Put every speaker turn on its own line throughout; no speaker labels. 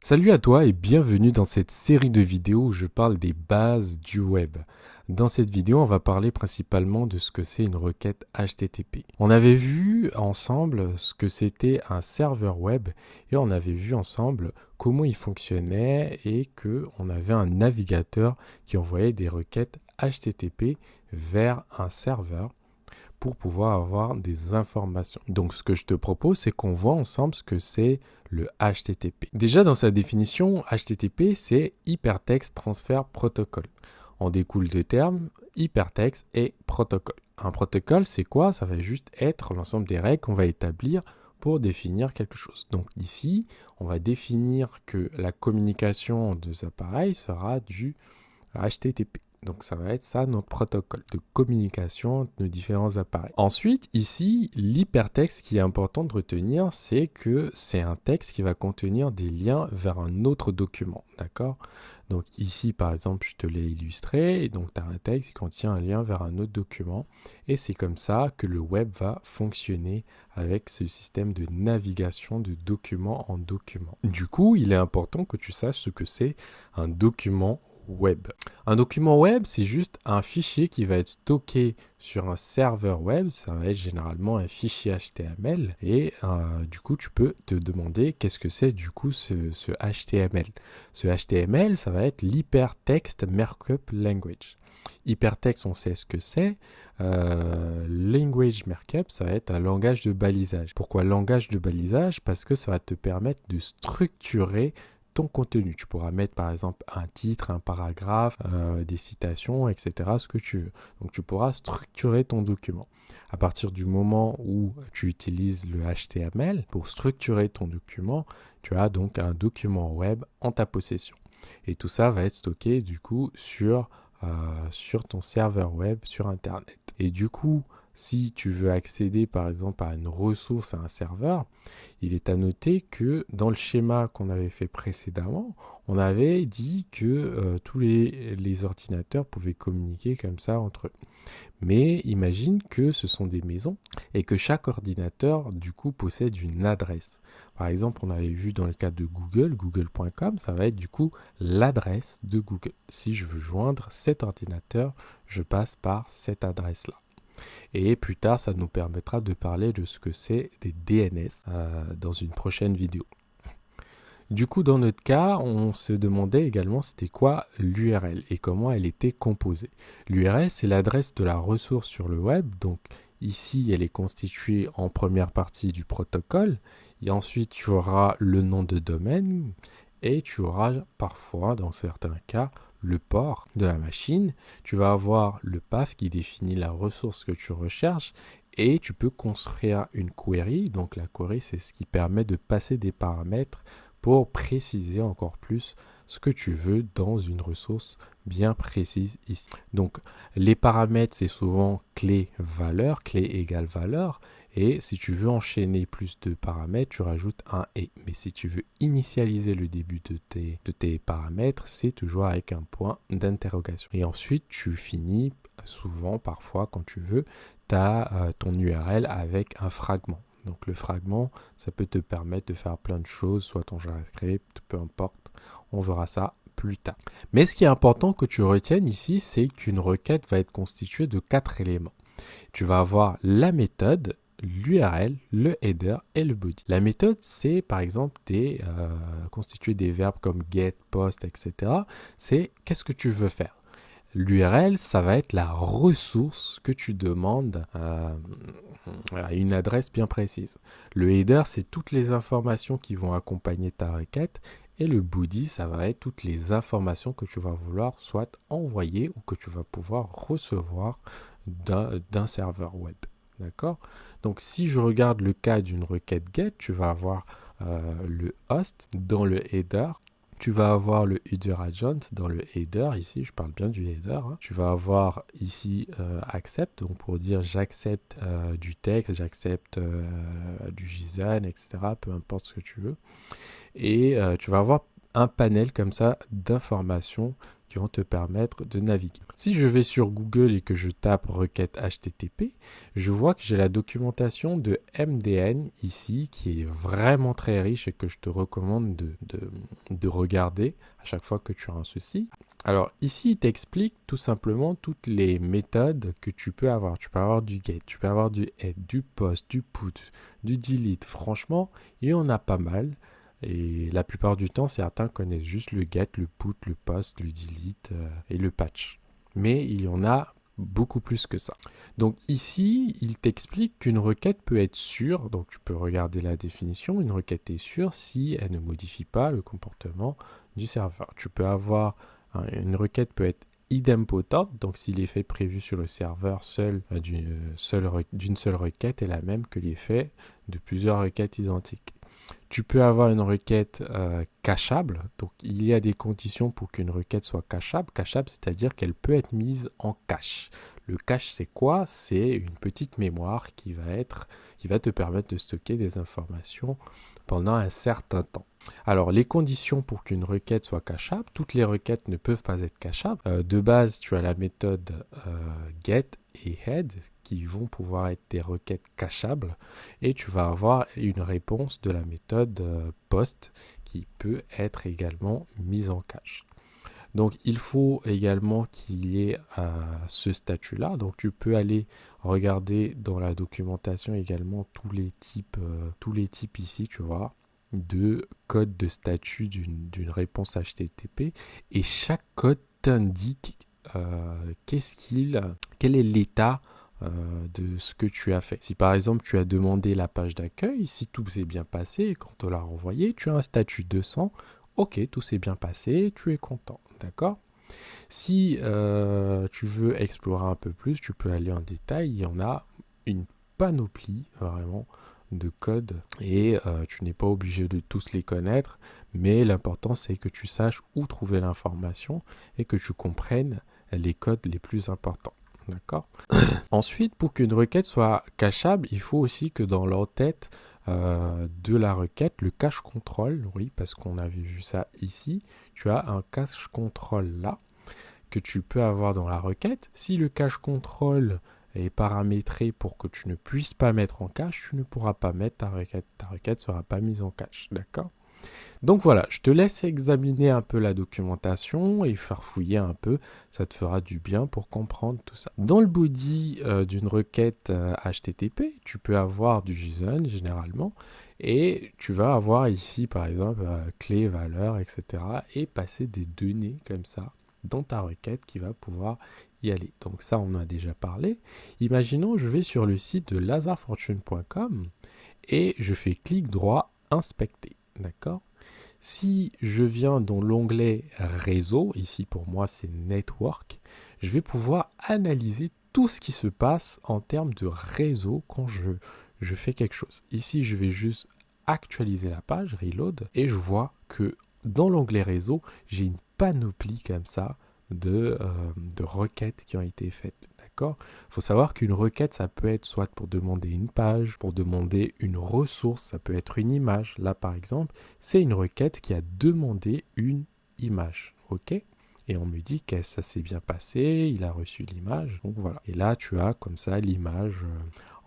Salut à toi et bienvenue dans cette série de vidéos où je parle des bases du web. Dans cette vidéo, on va parler principalement de ce que c'est une requête HTTP. On avait vu ensemble ce que c'était un serveur web et on avait vu ensemble comment il fonctionnait et que on avait un navigateur qui envoyait des requêtes HTTP vers un serveur pour pouvoir avoir des informations. Donc ce que je te propose, c'est qu'on voit ensemble ce que c'est le HTTP. Déjà dans sa définition, HTTP c'est Hypertext Transfer Protocol. On découle deux termes, hypertexte et protocole. Un protocole, c'est quoi? Ça va juste être l'ensemble des règles qu'on va établir pour définir quelque chose. Donc ici, on va définir que la communication de ces appareils sera du HTTP. Donc ça va être ça notre protocole de communication de différents appareils. Ensuite, ici, l'hypertexte qui est important de retenir, c'est que c'est un texte qui va contenir des liens vers un autre document. D'accord? Donc ici, par exemple, je te l'ai illustré. Et donc tu as un texte qui contient un lien vers un autre document. Et c'est comme ça que le web va fonctionner avec ce système de navigation de document en document. Du coup, il est important que tu saches ce que c'est un document web. Un document web, c'est juste un fichier qui va être stocké sur un serveur web. Ça va être généralement un fichier HTML. Et du coup, tu peux te demander qu'est-ce que c'est du coup ce HTML. Ce HTML, ça va être l'Hypertext Markup Language. Hypertext, on sait ce que c'est. Language Markup, ça va être un langage de balisage. Pourquoi langage de balisage? Parce que ça va te permettre de structurer ton contenu. Tu pourras mettre par exemple un titre, un paragraphe, des citations, etc. Ce que tu veux. Donc tu pourras structurer ton document. À partir du moment où tu utilises le HTML pour structurer ton document, tu as donc un document web en ta possession. Et tout ça va être stocké du coup sur ton serveur web sur Internet. Et du coup, si tu veux accéder par exemple à une ressource à un serveur, il est à noter que dans le schéma qu'on avait fait précédemment, on avait dit que tous les ordinateurs pouvaient communiquer comme ça entre eux. Mais imagine que ce sont des maisons et que chaque ordinateur du coup possède une adresse. Par exemple, on avait vu dans le cas de Google, google.com, ça va être du coup l'adresse de Google. Si je veux joindre cet ordinateur, je passe par cette adresse-là. Et plus tard, ça nous permettra de parler de ce que c'est des DNS dans une prochaine vidéo. Du coup, dans notre cas, on se demandait également c'était quoi l'URL et comment elle était composée. L'URL, c'est l'adresse de la ressource sur le web. Donc ici, elle est constituée en première partie du protocole. Et ensuite, tu auras le nom de domaine et tu auras parfois, dans certains cas, le port de la machine. Tu vas avoir le path qui définit la ressource que tu recherches et tu peux construire une query. Donc la query, c'est ce qui permet de passer des paramètres pour préciser encore plus ce que tu veux dans une ressource bien précise ici. Donc les paramètres, c'est souvent clé-valeur, clé égale valeur. Et si tu veux enchaîner plus de paramètres, tu rajoutes un et. Mais si tu veux initialiser le début de tes paramètres, c'est toujours avec un point d'interrogation. Et ensuite, tu finis souvent, parfois, quand tu veux, ton URL avec un fragment. Donc le fragment, ça peut te permettre de faire plein de choses, soit ton JavaScript, peu importe. On verra ça plus tard. Mais ce qui est important que tu retiennes ici, c'est qu'une requête va être constituée de 4 éléments. Tu vas avoir la méthode, l'URL, le header et le body. La méthode, c'est par exemple constituer des verbes comme get, post, etc. C'est qu'est-ce que tu veux faire. L'URL, ça va être la ressource que tu demandes à une adresse bien précise. Le header, c'est toutes les informations qui vont accompagner ta requête. Et le body, ça va être toutes les informations que tu vas vouloir soit envoyer ou que tu vas pouvoir recevoir d'un serveur web. D'accord? Donc, si je regarde le cas d'une requête GET, tu vas avoir le host dans le header. Tu vas avoir le header agent dans le header, ici je parle bien du header. Tu vas avoir ici accept, donc pour dire j'accepte du texte, j'accepte du JSON, etc. Peu importe ce que tu veux. Et tu vas avoir un panel comme ça d'informations qui qui vont te permettre de naviguer. Si je vais sur Google et que je tape requête HTTP, je vois que j'ai la documentation de MDN ici qui est vraiment très riche et que je te recommande de regarder à chaque fois que tu as un souci. Alors ici, il t'explique tout simplement toutes les méthodes que tu peux avoir. Tu peux avoir du get, tu peux avoir du head, du post, du put, du delete. Franchement, il y en a pas mal. Et la plupart du temps, certains connaissent juste le get, le put, le post, le delete et le patch. Mais il y en a beaucoup plus que ça. Donc ici, il t'explique qu'une requête peut être sûre. Donc tu peux regarder la définition. Une requête est sûre si elle ne modifie pas le comportement du serveur. Tu peux avoir une requête peut être idempotente, donc si l'effet prévu sur le serveur d'une seule requête est la même que l'effet de plusieurs requêtes identiques. Tu peux avoir une requête cachable, donc il y a des conditions pour qu'une requête soit cachable. Cachable, c'est-à-dire qu'elle peut être mise en cache. Le cache, c'est quoi? C'est une petite mémoire qui va te permettre de stocker des informations pendant un certain temps. Alors, les conditions pour qu'une requête soit cachable, toutes les requêtes ne peuvent pas être cachables. De base, tu as la méthode get et head qui vont pouvoir être des requêtes cachables et tu vas avoir une réponse de la méthode post qui peut être également mise en cache. Donc, il faut également qu'il y ait ce statut-là. Donc, tu peux aller regarder dans la documentation également tous les types ici, tu vois, de code de statut d'une réponse HTTP. Et chaque code t'indique quel est l'état de ce que tu as fait. Si par exemple tu as demandé la page d'accueil, si tout s'est bien passé et qu'on te l'a renvoyé, tu as un statut 200, ok, tout s'est bien passé, tu es content, d'accord? Si tu veux explorer un peu plus, tu peux aller en détail, il y en a une panoplie vraiment de code et tu n'es pas obligé de tous les connaître, mais l'important c'est que tu saches où trouver l'information et que tu comprennes les codes les plus importants. D'accord. Ensuite, pour qu'une requête soit cachable, il faut aussi que dans l'entête de la requête, le cache control, oui, parce qu'on avait vu ça ici, tu as un cache control là que tu peux avoir dans la requête. Si le cache control est paramétré pour que tu ne puisses pas mettre en cache, tu ne pourras pas mettre ta requête. Ta requête ne sera pas mise en cache, d'accord? Donc voilà, je te laisse examiner un peu la documentation et farfouiller un peu, ça te fera du bien pour comprendre tout ça. Dans le body d'une requête HTTP, tu peux avoir du JSON généralement et tu vas avoir ici par exemple clé, valeur, etc. et passer des données comme ça dans ta requête qui va pouvoir y aller. Donc ça, on en a déjà parlé. Imaginons, je vais sur le site de lazarfortune.com et je fais clic droit, inspecter. D'accord? Si je viens dans l'onglet réseau, ici pour moi c'est network, je vais pouvoir analyser tout ce qui se passe en termes de réseau quand je fais quelque chose. Ici je vais juste actualiser la page, reload, et je vois que dans l'onglet réseau, j'ai une panoplie comme ça de requêtes qui ont été faites. Il faut savoir qu'une requête, ça peut être soit pour demander une page, pour demander une ressource, ça peut être une image. Là, par exemple, c'est une requête qui a demandé une image. OK ? Et on me dit que ça s'est bien passé, il a reçu l'image. Donc voilà. Et là, tu as comme ça l'image.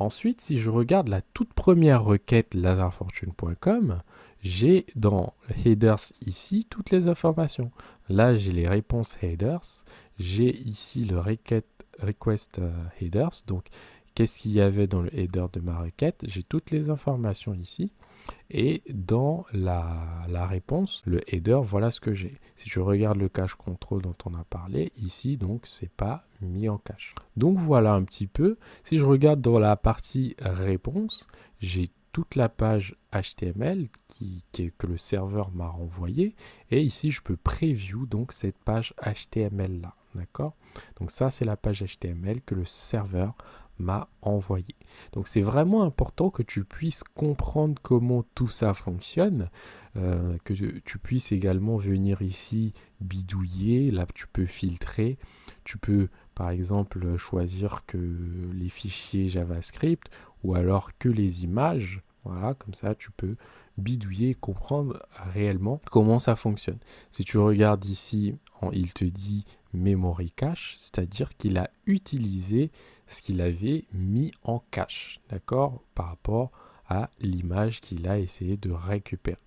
Ensuite, si je regarde la toute première requête lazarfortune.com, j'ai dans headers ici toutes les informations. Là, j'ai les réponses headers. J'ai ici le request headers. Donc, qu'est-ce qu'il y avait dans le header de ma requête? J'ai toutes les informations ici. Et dans la réponse, le header, voilà ce que j'ai. Si je regarde le cache control dont on a parlé, ici, donc, c'est pas mis en cache. Donc, voilà un petit peu. Si je regarde dans la partie réponse, j'ai toute la page HTML que le serveur m'a renvoyée. Et ici, je peux preview donc cette page HTML là. D'accord? Donc ça, c'est la page HTML que le serveur m'a envoyé. Donc c'est vraiment important que tu puisses comprendre comment tout ça fonctionne, que tu puisses également venir ici bidouiller, là tu peux filtrer, tu peux par exemple choisir que les fichiers JavaScript ou alors que les images, voilà, comme ça tu peux bidouiller et comprendre réellement comment ça fonctionne. Si tu regardes ici, il te dit memory cache, c'est-à-dire qu'il a utilisé ce qu'il avait mis en cache, d'accord, par rapport à l'image qu'il a essayé de récupérer.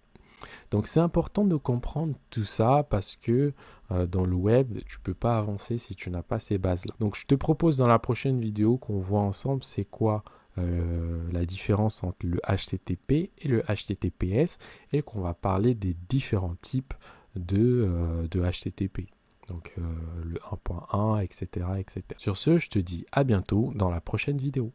Donc c'est important de comprendre tout ça parce que dans le web, tu peux pas avancer si tu n'as pas ces bases-là. Donc je te propose dans la prochaine vidéo qu'on voit ensemble c'est quoi la différence entre le HTTP et le HTTPS et qu'on va parler des différents types de HTTP. Donc le 1.1, etc., etc. Sur ce, je te dis à bientôt dans la prochaine vidéo.